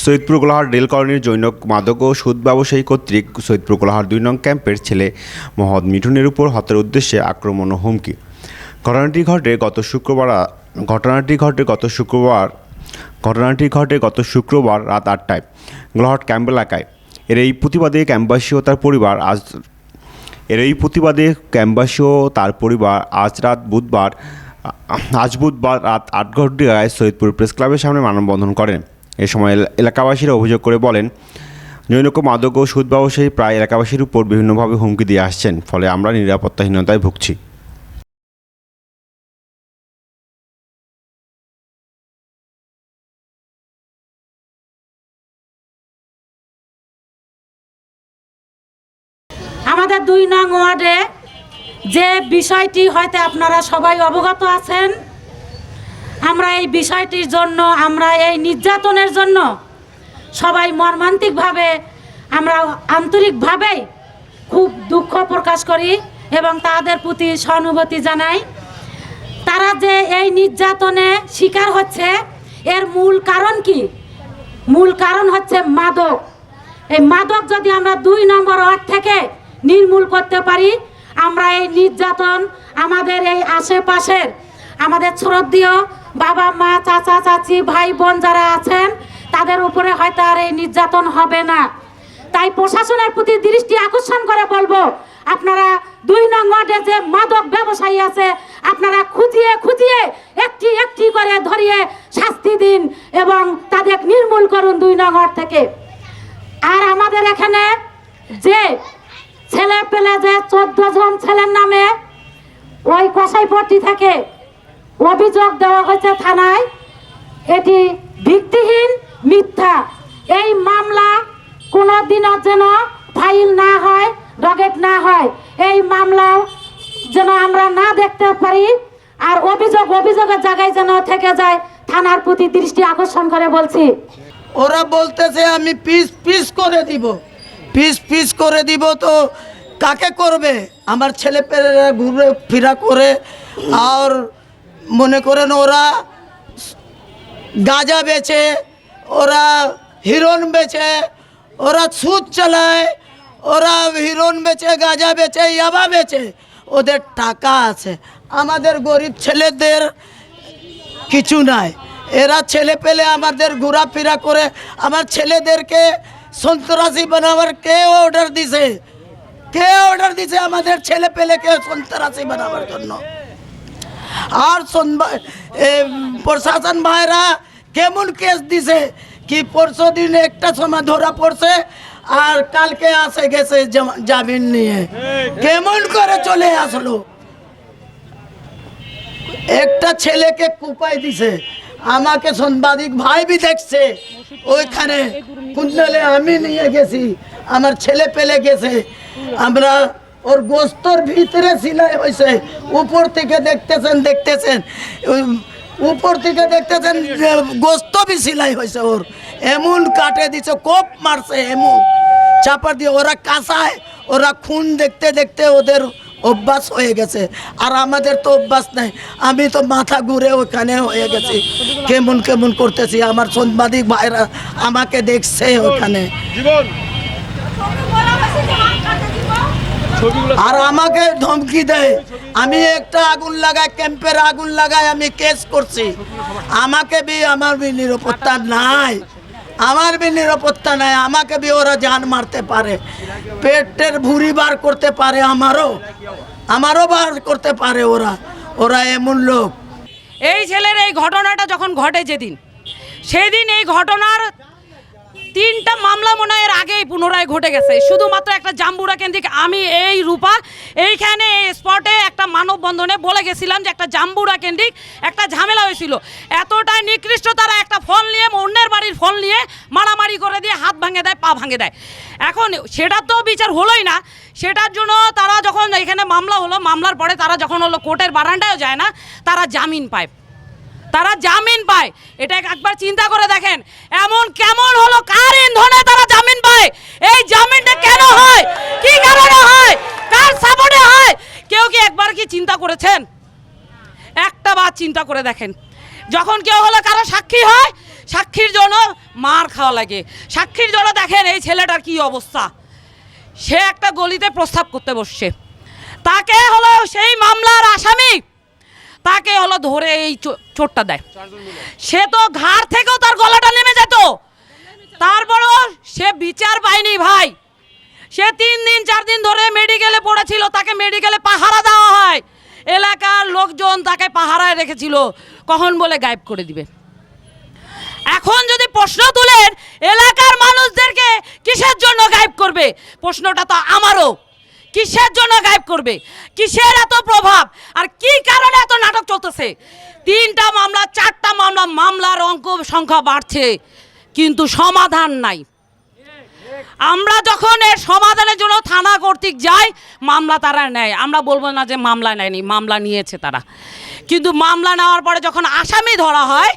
Saidpur Golahat rail কলোনির জৈনক মাদক ও সুদ ব্যবসায়ী কর্তৃক সৈয়দপুর গোলাহাট 2 নং ক্যাম্পের ছেলে মোহাম্মদ মিঠুনের উপর হত্যার উদ্দেশ্যে আক্রমণ ও হুমকি। ঘটনাটি ঘটে গত শুক্রবার রাত 8টায় গোলাহাট ক্যাম্প এলাকায়। এর এই প্রতিবাদে ক্যাম্পবাসী ও তার পরিবার আজ বুধবার রাত 8 ঘটিকায় সৈয়দপুর প্রেস ক্লাবের সামনে মানববন্ধন করেন। এ সময় এলাকাবাসীরা অভিযোগ করে বলেন, জৈনক মাদক ও সুদ ব্যবসায়ী প্রায় এলাকাবাসীর উপর বিভিন্নভাবে হুমকি দিয়ে আসছেন, ফলে আমরা নিরাপত্তাহীনতায় ভুগছি। আমাদের 2 নং ওয়ার্ডে যে বিষয়টি হয়তো আপনারা সবাই অবগত আছেন, আমরা এই বিষয়টির জন্য, আমরা এই নির্যাতনের জন্য সবাই মর্মান্তিকভাবে, আমরা আন্তরিকভাবেই খুব দুঃখ প্রকাশ করি এবং তাদের প্রতি সহানুভূতি জানাই। তারা যে এই নির্যাতনে শিকার হচ্ছে, এর মূল কারণ কি? মূল কারণ হচ্ছে মাদক। এই মাদক যদি আমরা 2 নম্বর ওয়ার্ড থেকে নির্মূল করতে পারি, আমরা এই নির্যাতন আমাদের এই আশেপাশের আমাদের শ্রদ্ধেয় বাবা মা, চাচা চাচি, ভাই বোন যারা আছেন, তাদের উপরে হয়তো আর এই নির্যাতন হবে না। তাই প্রশাসনের প্রতি দৃষ্টি আকর্ষণ করে বলবো, আপনারা 2 নং ওয়ার্ডে যে মাদক ব্যবসায়ী আছে, আপনারা খুঁজিয়ে একটি করে ধরিয়ে শাস্তি দিন এবং তাদের নির্মূল করুন 2 নং ওয়ার্ড থেকে। আর আমাদের এখানে যে ছেলে পেলে, যে 14 জন ছেলের নামে ওই কসাইপট্টি থেকে অভিযোগ দেওয়া হয়েছে থানায়, এটি ভিত্তিহীন, মিথ্যা। এই মামলা কোনো দিনও যেন ফাইল না হয়, ডকেট না হয়, এই মামলাও যেন আমরা না দেখতে পারি। আর অভিযোগের জায়গায় যেন থেকে যায়, থানার প্রতি দৃষ্টি আকর্ষণ করে বলছি। ওরা বলতেছে আমি পিস করে দিব, তো কাকে করবে? আমার ছেলে পেলেরা ঘুরে ফিরা করে, আর মনে করেন ওরা গাঁজা বেচে, ওরা হিরোন বেচে, ওরা সুদ চালায়, ওরা হিরোন বেচে, গাঁজা বেচে, ইয়াবা বেচে, ওদের টাকা আছে। আমাদের গরিব ছেলেদের কিছু নাই। এরা ছেলে পেলে আমাদের ঘোরাফেরা করে, আমার ছেলেদেরকে সন্ত্রাসী বানাবার কে অর্ডার দিছে? আমাদের ছেলে পেলেকে সন্ত্রাসী বানাবার জন্য? আর প্রশাসন ভাইরা কেমন কেস দিছে কি, পরশু দিন একটা সময় ধরা পড়ছে আর কালকে গেছে জামিন নিয়ে। কেমন করে চলে আসলো? একটা ছেলেকে কুপাই দিছে, আমাকে সাংবাদিক ভাই বি দেখছে, ওইখানে কুণ্ডলে আমি নিয়ে গেছি, আমার ছেলে পেলে গেছে। আমরা ওর গোস্তর ভিতরে সিলাই হয়েছে, উপর থেকে দেখতেছেন উপর থেকে দেখতেছেন গোস্ত বি সিলাই হয়েছে। ওর এমন কাটে দিছে, কোপ মারছে, এমন চাপা দিয়ে। ওরা কাঁচায়, ওরা খুন দেখতে ওদের অভ্যাস হয়ে গেছে, আর আমাদের তো অভ্যাস নাই। আমি তো মাথা ঘুরে ওখানে হয়ে গেছি, কেমন করতেছি। আমার সাংবাদিক ভাইরা আমাকে দেখছে ওখানে, আর আমাকে ধমকি দেয়। আমি একটা আগুন লাগাই, ক্যাম্পের আগুন লাগাই, আমি কেস করছি। আমার নিরাপত্তা নাই, আমাকে বি ওরা জান মারতে পারে, পেটের ভুঁড়ি বার করতে পারে, আমারও বার করতে পারে। ওরা এমন লোক। এই ছেলের এই ঘটনাটা যখন ঘটে সেই দিন এই ঘটনার 3টা মামলা মনে হয় এর আগেই পুনরায় ঘটে গেছে। শুধুমাত্র একটা জাম্বুরা কেন্দ্রিক, আমি এই রূপা এইখানে এই স্পটে একটা মানববন্ধনে বলে গেছিলাম যে একটা জাম্বুরা কেন্দ্রিক একটা ঝামেলা হয়েছিল। এতটাই নিকৃষ্ট, তারা একটা ফোন নিয়ে, অন্যের বাড়ির ফোন নিয়ে মারামারি করে দিয়ে হাত ভাঙে দেয়, পা ভাঙে দেয়। এখন সেটার তো বিচার হলোই না। সেটার জন্য তারা যখন এখানে মামলা হলো, মামলার পরে তারা যখন হলো কোর্টের বারান্দায়ও যায় না, তারা জামিন পায়। এটা একবার চিন্তা করে দেখেন, এমন কেমন হলো, কার ইন্ধনে তারা জামিন পায়? এই জামিনটা কেন হয়, কি কারণে হয়, কার সাপোর্টে হয়? কেউ কি একবার কি চিন্তা করেছেন? একটা বার চিন্তা করে দেখেন, যখন কেউ হলো কারো সাক্ষী হয়, সাক্ষীর জন্য মার খাওয়া লাগে। সাক্ষীর জন্য দেখেন এই ছেলেটার কি অবস্থা। সে একটা গলিতে প্রস্তাব করতে বসছে, তাকে হলো সেই মামলার আসামি তাকে হলো ধরে এই চোটটা দেয়। সে তো ঘাড় থেকেও তার গলাটা নেমে যেত, তারপরও সে বিচার পায়নি ভাই। সে 3 দিন 4 দিন ধরে মেডিকেলে পড়েছিল, তাকে মেডিকেলে পাহারা দেওয়া হয়, এলাকার লোকজন তাকে পাহারায় রেখেছিল, কখন বলে গায়েব করে দিবে। এখন যদি প্রশ্ন তুলেন এলাকার মানুষদেরকে কিসের জন্য গায়েব করবে, প্রশ্নটা তো আমারও, কিসের জন্য গায়েব করবে, কিসের এত প্রভাব আর কি কারণে এত নাটক চলতেছে। 3টা মামলা 4টা মামলা, মামলার অঙ্ক সংখ্যা বাড়ছে কিন্তু সমাধান নাই। আমরা যখন এর সমাধানের জন্য থানা কর্তৃক যাই, মামলা তারা নেয়। আমরা বলবো না যে মামলা নেয়নি, মামলা নিয়েছে তারা, কিন্তু মামলা নেওয়ার পরে যখন আসামি ধরা হয়,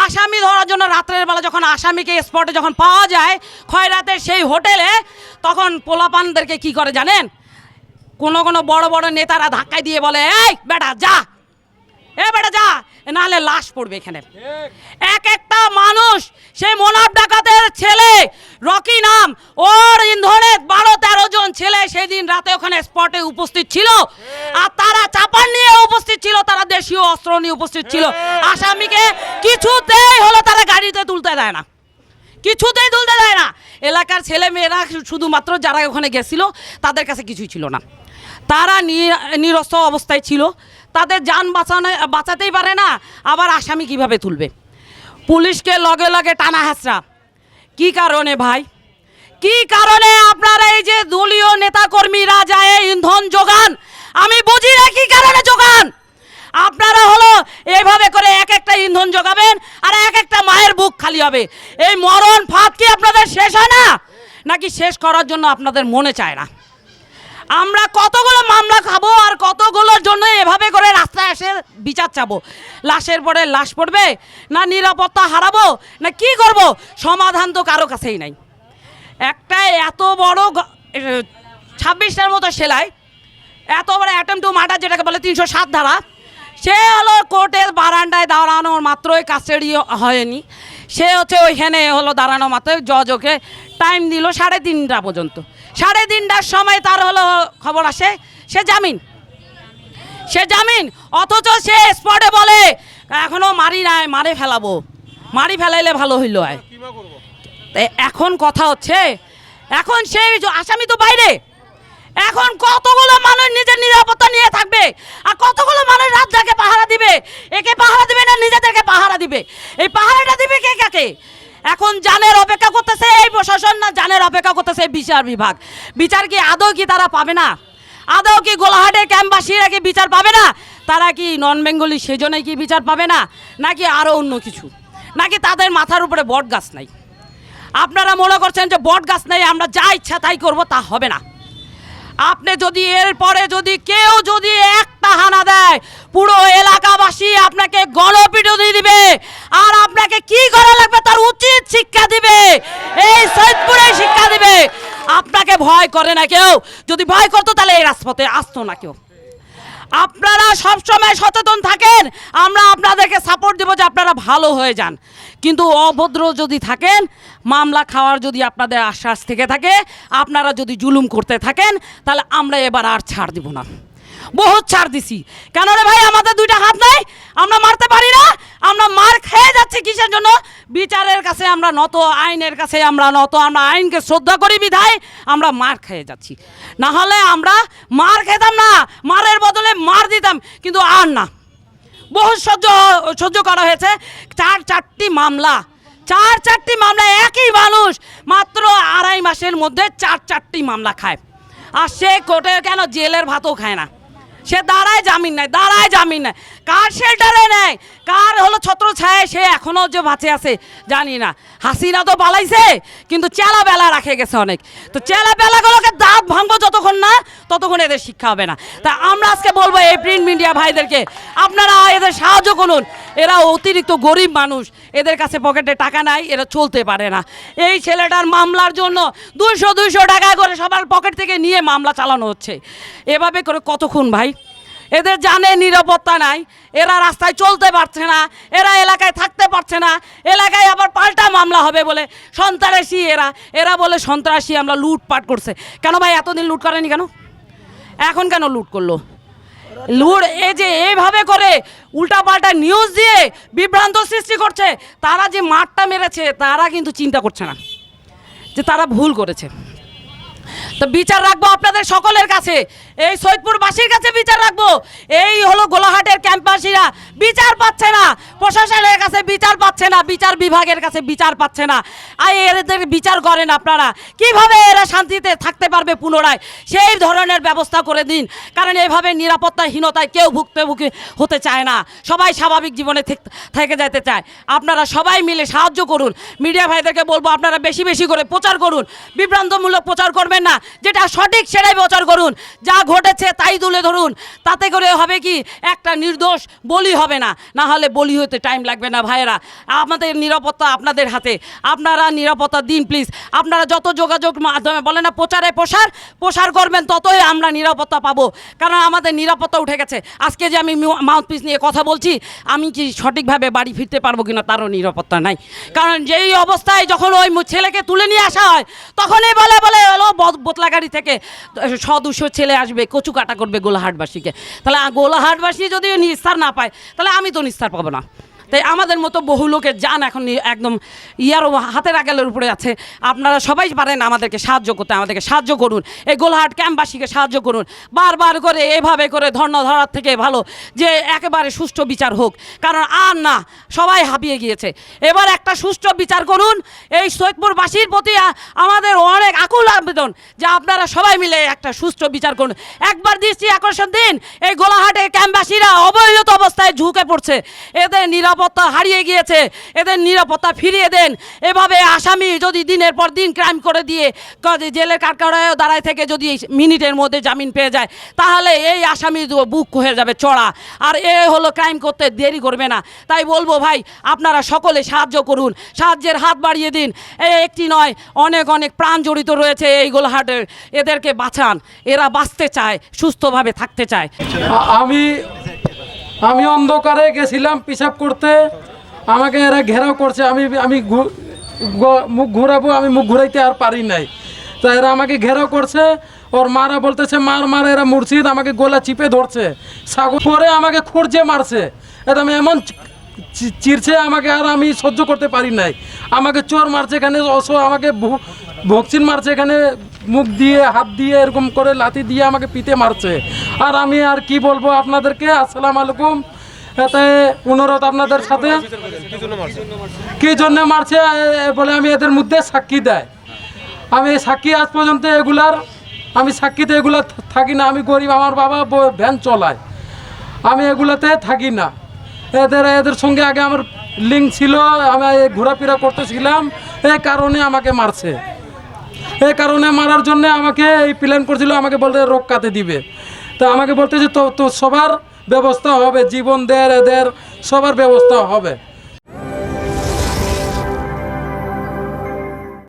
আসামি ধরার জন্য রাত্রের বেলা যখন আসামিকে স্পটে যখন পাওয়া যায় খয়রাতের সেই হোটেলে, তখন পোলাপানদেরকে কি করে জানেন, কোনো কোনো বড় বড় নেতারা ধাক্কায় দিয়ে বলে, এই বেটা যা, এ বেটা যা, নাহলে লাশ পড়বে এখানে। এক একটা মানুষ, সেই মোনাব ডাকাতের ছেলে রকি নাম, ওর ইন্ধনে 12-13 জন ছেলে সেই দিন রাতে ওখানে স্পটে উপস্থিত ছিল, আর তারা চাপান নিয়ে উপস্থিত ছিল, তারা দেশীয় অস্ত্র নিয়ে উপস্থিত ছিল। আসামিকে কিছুতেই হলো তারা গাড়িতে তুলতে দেয় না, কিছুতেই তুলতে দেয় না। এলাকার ছেলে মেয়েরা শুধুমাত্র যারা ওখানে গেছিল তাদের কাছে কিছুই ছিল না, তারা নিরস্ত্র অবস্থায় ছিল, তাদের যান বাঁচাতেই পারে না, আবার আসামি কিভাবে তুলবে। পুলিশকে লগে লগে টানা হাসরা। কি কারণে ভাই, কি কারণে আপনারা এই যে দলীয় নেতাকর্মীরা যায় ইন্ধন যোগান, আমি বুঝি না কি কারণে যোগান। আপনারা হলো এইভাবে করে এক একটা ইন্ধন যোগাবেন আর এক একটা মায়ের বুক খালি হবে। এই মরণ ফাঁদ কি আপনাদের শেষ হয় না, নাকি শেষ করার জন্য আপনাদের মনে চায় না? আমরা কতগুলো মামলা খাবো আর কতগুলোর জন্য এভাবে করে রাস্তায় এসে বিচার চাবো? লাশের পরে লাশ পড়বে, না নিরাপত্তা হারাবো, না কি করব? সমাধান তো কারো কাছেই নাই। একটা এত বড় 26টার মতো সেলাই, এত বড় অ্যাটেম্প টু মার্ডার যেটাকে বলে 307 ধারা, সে হলো কোর্টের বারান্দায় দাঁড়ানোর মাত্রই কাস্টাডি হয়নি, সে হচ্ছে ওইখানে হলো দাঁড়ানো মাত্রই জজ ওকে টাইম দিল 3:30টা পর্যন্ত। 3:30টার সময় তার হলো খবর আসে সে জামিন, সে জামিন, অথচ সে স্পটে বলে এখনো মারি নাই, মারে ফেলাবো, মারি ফেলাইলে ভালো হইল। এখন কথা হচ্ছে, এখন সেই আসামি তো বাইরে, এখন কতগুলো মানুষ নিজের নিরাপত্তা নিয়ে থাকবে আর কতগুলো মানুষ রাত জাগে পাহারা দিবে? একে পাহারা দিবে না নিজেদেরকে পাহারা দিবে? এই পাহারাটা দিবে কে কাকে? এখন জানের অপেক্ষা করতেছে এই প্রশাসন, না জানের অপেক্ষা করতেছে বিচার বিভাগ? বিচার কি আদৌ কি তারা পাবে না? আদৌ কি গোলাহাটের ক্যাম্পবাসীরা কি বিচার পাবে না? তারা কি নন বেঙ্গলি সেজন্যই কি বিচার পাবে না, নাকি আরও অন্য কিছু, নাকি তাদের মাথার উপরে বট গাছ নাই? আপনারা মনে করছেন যে বট গাছ নেই, আমরা যা ইচ্ছা তাই করব, তা হবে না। আপনি যদি এরপরে যদি কেউ যদি একটা হানা দেয়, পুরো এলাকাবাসী আপনাকে গণপিটুনি দিবে আর আপনাকে কি করা লাগবে তার উচিত শিক্ষা দিবে, এই সৈয়দপুরে শিক্ষা দিবে। আপনাকে ভয় করে না কেউ, যদি ভয় করতো তাহলে এই রাজপথে আসতো না কেউ। আপনারা সবসময় সচেতন থাকেন, আমরা আপনাদেরকে সাপোর্ট দেবো যে আপনারা ভালো হয়ে যান, কিন্তু অভদ্র যদি থাকেন, মামলা খাওয়ার যদি আপনাদের আশ্বাস থেকে থাকে, আপনারা যদি জুলুম করতে থাকেন, তাহলে আমরা এবার আর ছাড় দিব না। বহুত ছাড় দিছি, কেন রে ভাই? আমাদের 2টা হাত নাই, আমরা মারতে পারি না, আমরা মার খেয়ে যাচ্ছি কিসের জন্য? বিচারের কাছে আমরা নত, আইনের কাছে আমরা নত, আমরা আইনকে শ্রদ্ধা করি বিধায় আমরা মার খেয়ে যাচ্ছি। না হলে আমরা মার খেতাম না, মারের বদলে মার দিতাম, কিন্তু আর না। বহু সহ্য করা হয়েছে। 4-4টি মামলা, 4-4টি মামলা, একই মানুষ মাত্র 2.5 মাসের মধ্যে 4-4টি মামলা খায়। আর সে কোর্টে কেন জেলের ভাতও খায় না, সে দাঁড়ায় জামিন নেয়, দাঁড়ায় জামিন নেয়। কার শেল্টারে নেয়, কার হলো ছত্র ছায় সে এখনও যে বাঁচে আছে জানি না। হাসিনা তো পালাইছে, কিন্তু চেলা বেলা রাখে গেছে অনেক। তো চেলা বেলাগুলোকে দাঁত ভাঙবো যতক্ষণ না, ততক্ষণ এদের শিক্ষা হবে না। তা আমরা আজকে বলবো এই প্রিন্ট মিডিয়া ভাইদেরকে, আপনারা এদের সাহায্য করুন। এরা অতিরিক্ত গরিব মানুষ, এদের কাছে পকেটে টাকা নাই, এরা চলতে পারে না। এই ছেলেটার মামলার জন্য 200 টাকা করে সবার পকেট থেকে নিয়ে মামলা চালানো হচ্ছে। এভাবে করে কতক্ষণ ভাই? এদের জানে নিরাপত্তা নাই, এরা রাস্তায় চলতে পারছে না, এরা এলাকায় থাকতে পারছে না, এলাকায় আবার পাল্টা মামলা হবে বলে সন্ত্রাসী, এরা বলে সন্ত্রাসী, আমরা লুটপাট করছে। কেন ভাই এতদিন লুট করেনি কেন, এখন কেন লুট করলো? লুট এই যে এইভাবে করে উল্টাপাল্টা নিউজ দিয়ে বিভ্রান্ত সৃষ্টি করছে, তারা যে মারটা মেরেছে তারা কিন্তু চিন্তা করছে না যে তারা ভুল করেছে। তো বিচার রাখবো আপনাদের সকলের কাছে, এই সৈয়দপুরবাসীর কাছে বিচার রাখবো। এই হলো গোলাহাটের ক্যাম্পাসীরা বিচার পাচ্ছে না, প্রশাসনের কাছে বিচার পাচ্ছে না, বিচার বিভাগের কাছে বিচার পাচ্ছে না। আর এদের বিচার করেন আপনারা, কিভাবে এরা শান্তিতে থাকতে পারবে পুনরায় সেই ধরনের ব্যবস্থা করে দিন। কারণ এভাবে নিরাপত্তাহীনতায় কেউ ভুক্তভোগী হতে চায় না, সবাই স্বাভাবিক জীবনে থেকে যেতে চায়। আপনারা সবাই মিলে সাহায্য করুন। মিডিয়া ভাইদেরকে বলবো আপনারা বেশি বেশি করে প্রচার করুন, বিভ্রান্তমূলক প্রচার করবেন না, যেটা সঠিক সেটাই প্রচার করুন, যা ঘটেছে তাই তুলে ধরুন। তাতে করে হবে কি, একটা নির্দোষ বলি হবে না, না হলে বলি হতে টাইম লাগবে না। ভাইয়েরা, আমাদের নিরাপত্তা আপনাদের হাতে, আপনারা নিরাপত্তা দিন প্লিজ। আপনারা যত যোগাযোগ মাধ্যমে বলে না প্রচারে প্রসার করবেন, ততই আমরা নিরাপত্তা পাবো। কারণ আমাদের নিরাপত্তা উঠে গেছে। আজকে যে আমি মাউথপিস নিয়ে কথা বলছি, আমি কি সঠিকভাবে বাড়ি ফিরতে পারবো কিনা তারও নিরাপত্তা নাই। কারণ যেই অবস্থায় যখন ওই ছেলেকে তুলে নিয়ে আসা হয়, তখনই বলে হলো বোতলা গাড়ি থেকে 100-200 ছেলে আসবে, কচু কাটা করবে গোলাহাটবাসীকে। তাহলে গোলাহাটবাসী যদি নিস্তার না পায়, তাহলে আমি তো নিস্তার পাবো না। তাই আমাদের মতো বহু লোকের যান এখন একদম হাতের আগালের উপরে আছে। আপনারা সবাই পারেন আমাদেরকে সাহায্য করতে, আমাদেরকে সাহায্য করুন, এই গোলাহাট ক্যাম্পবাসীকে সাহায্য করুন। বারবার করে এভাবে করে ধর্ণা ধরার থেকে ভালো যে একেবারে সুষ্ঠু বিচার হোক। কারণ আর না, সবাই হাঁপিয়ে গিয়েছে। এবার একটা সুষ্ঠু বিচার করুন। এই সৈয়দপুরবাসীর প্রতি আমাদের অনেক আকুল আবেদন যে আপনারা সবাই মিলে একটা সুষ্ঠু বিচার করুন। একবার দৃষ্টি আকর্ষণ দিন, এই গোলাহাটে ক্যাম্পবাসীরা অবহেলিত অবস্থায় ঝুঁকে পড়ছে, এদের নিরাপত্তা হারিয়ে গিয়েছে, এদের নিরাপত্তা ফিরিয়ে দেন। এভাবে আসামি যদি দিনের পর দিন ক্রাইম করে দিয়ে জেলের কাঠগড়ায় দাঁড়ায় থেকে যদি মিনিটের মধ্যে জামিন পেয়ে যায়, তাহলে এই আসামি বুক হয়ে যাবে চড়া, আর এ হলো ক্রাইম করতে দেরি করবে না। তাই বলবো ভাই, আপনারা সকলে সাহায্য করুন, সাহায্যের হাত বাড়িয়ে দিন। একটি নয়, অনেক অনেক প্রাণ জড়িত রয়েছে এই গোলাহাটের, এদেরকে বাঁচান। এরা বাঁচতে চায়, সুস্থভাবে থাকতে চায়। আমি অন্ধকারে গেছিলাম পেশাব করতে, আমাকে এরা ঘেরাও করছে। আমি মুখ ঘোরাবো, আমি মুখ ঘুরাইতে আর পারি নাই। তো এরা আমাকে ঘেরাও করছে, ওর মারা বলতেছে মার, এরা মুর্শিদ আমাকে গলা চিপে ধরছে, সাগর পরে আমাকে খুঁড়ছে মারছে, একদম এমন চিরছে আমাকে, আর আমি সহ্য করতে পারি নাই। আমাকে চোর মারছে এখানে, আমাকে ভক্সিন মারছে এখানে, মুখ দিয়ে হাত দিয়ে এরকম করে লাথি দিয়ে আমাকে পিতে মারছে। আর আমি আর কি বলবো আপনাদেরকে। আসসালামু আলাইকুম। এতে অনুরোধ আপনাদের সাথে, কি জন্য মারছে বলে আমি এদের মধ্যে সাক্ষী দেয়। আমি সাক্ষী আজ পর্যন্ত আমি সাক্ষীতে এগুলা থাকি না। আমি গরিব, আমার বাবা ভ্যান চলায়, আমি এগুলাতে থাকি না। এদের সঙ্গে আগে আমার লিঙ্ক ছিল, আমি ঘোরাফেরা করতেছিলাম, এই কারণে আমাকে মারছে। এই কারণে মারার জন্য আমাকে এই প্ল্যান করছিল, আমাকে বলতে রক্ষাতে দিবে। তা আমাকে বলতে যে তো সবার ব্যবস্থা হবে, জীবন দেয় এদের সবার ব্যবস্থা হবে।